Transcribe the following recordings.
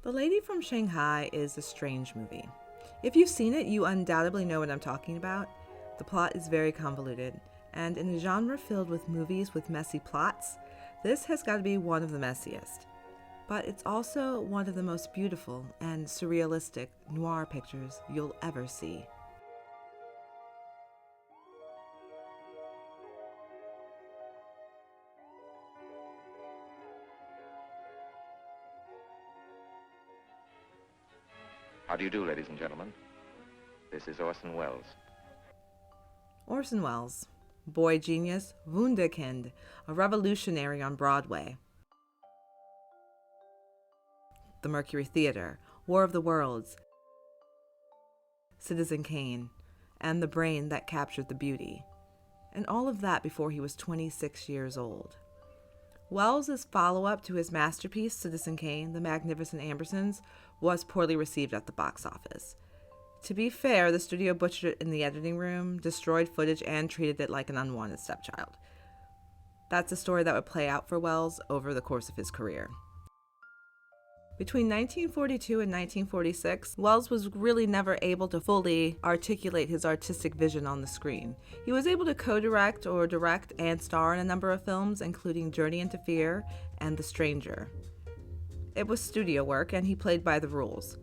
The Lady from Shanghai is a strange movie. If you've seen it, you undoubtedly know what I'm talking about. The plot is very convoluted, and in a genre filled with movies with messy plots, this has got to be one of the messiest. But it's also one of the most beautiful and surrealistic noir pictures you'll ever see. How do you do, ladies and gentlemen? This is Orson Welles. Orson Welles, boy genius, wunderkind, a revolutionary on Broadway. The Mercury Theater, War of the Worlds, Citizen Kane, and The Brain That Captured the Beauty. And all of that before he was 26 years old. Welles' follow-up to his masterpiece, Citizen Kane, The Magnificent Ambersons, was poorly received at the box office. To be fair, the studio butchered it in the editing room, destroyed footage, and treated it like an unwanted stepchild. That's a story that would play out for Welles over the course of his career. Between 1942 and 1946, Welles was really never able to fully articulate his artistic vision on the screen. He was able to co-direct or direct and star in a number of films, including Journey into Fear and The Stranger. It was studio work, and he played by the rules.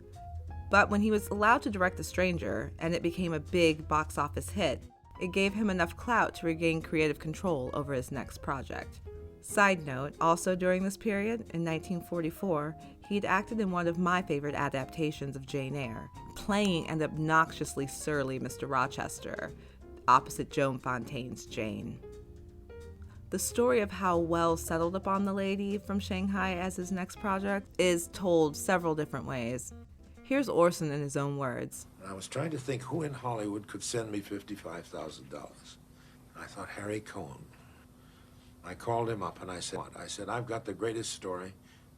But when he was allowed to direct The Stranger, and it became a big box office hit, it gave him enough clout to regain creative control over his next project. Side note, also during this period, in 1944, he'd acted in one of my favorite adaptations of Jane Eyre, playing an obnoxiously surly Mr. Rochester, opposite Joan Fontaine's Jane. The story of how Welles settled upon the Lady from Shanghai as his next project is told several different ways. Here's Orson in his own words. I was trying to think who in Hollywood could send me $55,000. I thought Harry Cohen. I called him up and I said, I've got the greatest story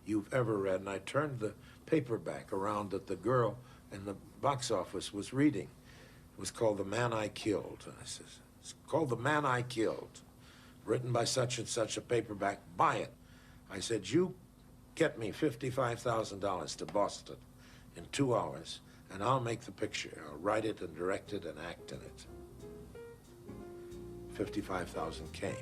you've ever read. And I turned the paperback around that the girl in the box office was reading. It was called The Man I Killed. And I said, it's called The Man I Killed, written by such and such, a paperback, buy it. I said, you get me $55,000 to Boston in 2 hours, and I'll make the picture. I'll write it and direct it and act in it. 55,000 came.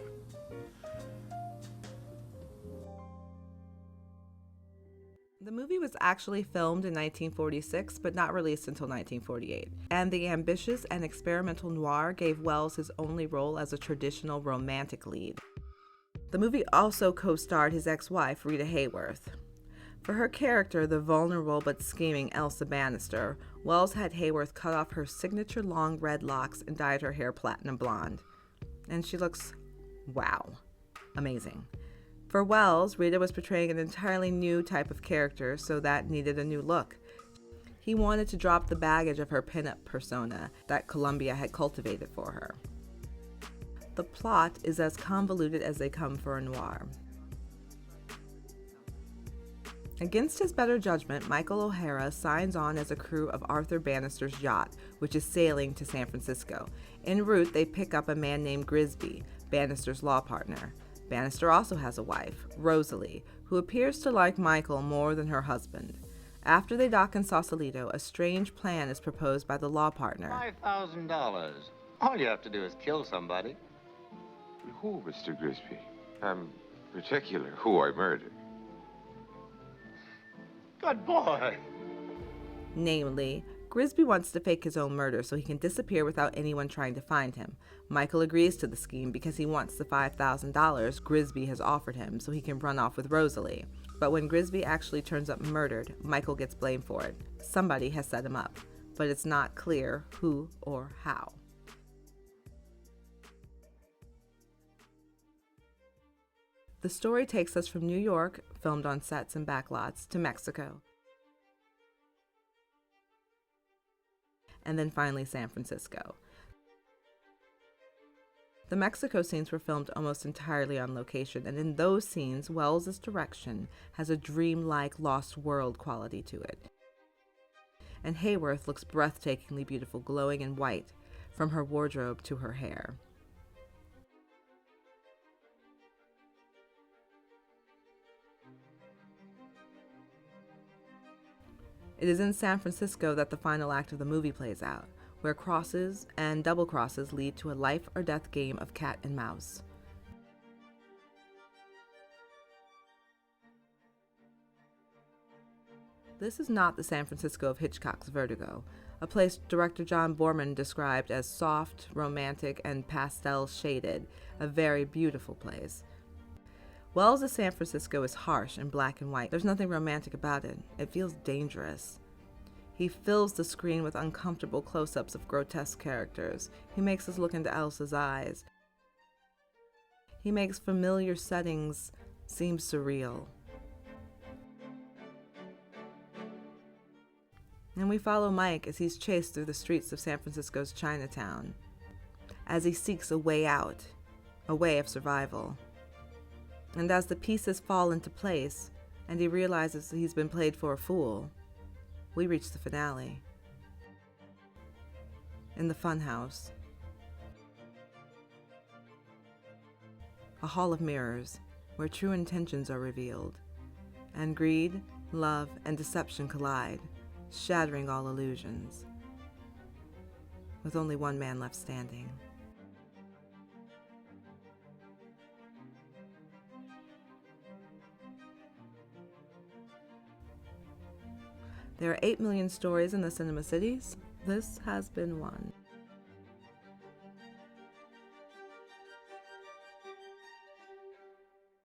The movie was actually filmed in 1946, but not released until 1948. And the ambitious and experimental noir gave Welles his only role as a traditional romantic lead. The movie also co-starred his ex-wife, Rita Hayworth. For her character, the vulnerable but scheming Elsa Bannister, Welles had Hayworth cut off her signature long red locks and dyed her hair platinum blonde. And she looks, wow, amazing. For Welles, Rita was portraying an entirely new type of character, so that needed a new look. He wanted to drop the baggage of her pinup persona that Columbia had cultivated for her. The plot is as convoluted as they come for a noir. Against his better judgment, Michael O'Hara signs on as a crew of Arthur Bannister's yacht, which is sailing to San Francisco. En route, they pick up a man named Grisby, Bannister's law partner. Bannister also has a wife, Rosalie, who appears to like Michael more than her husband. After they dock in Sausalito, a strange plan is proposed by the law partner. $5,000. All you have to do is kill somebody. Who, Mr. Grisby? Particular who I murdered. Good boy. Namely, Grisby wants to fake his own murder so he can disappear without anyone trying to find him. Michael agrees to the scheme because he wants the $5,000 Grisby has offered him so he can run off with Rosalie. But when Grisby actually turns up murdered, Michael gets blamed for it. Somebody has set him up, but it's not clear who or how. The story takes us from New York, filmed on sets and backlots, to Mexico, and then finally San Francisco. The Mexico scenes were filmed almost entirely on location, and in those scenes, Welles' direction has a dreamlike Lost World quality to it. And Hayworth looks breathtakingly beautiful, glowing in white, from her wardrobe to her hair. It is in San Francisco that the final act of the movie plays out, where crosses and double crosses lead to a life or death game of cat and mouse. This is not the San Francisco of Hitchcock's Vertigo, a place director John Borman described as soft, romantic, and pastel-shaded, a very beautiful place. Wells' San Francisco is harsh and black and white. There's nothing romantic about it. It feels dangerous. He fills the screen with uncomfortable close-ups of grotesque characters. He makes us look into Elsa's eyes. He makes familiar settings seem surreal. And we follow Mike as he's chased through the streets of San Francisco's Chinatown, as he seeks a way out, a way of survival. And as the pieces fall into place, and he realizes that he's been played for a fool, we reach the finale. In the funhouse. A hall of mirrors, where true intentions are revealed, and greed, love, and deception collide, shattering all illusions, with only one man left standing. There are 8 million stories in the cinema cities. This has been one.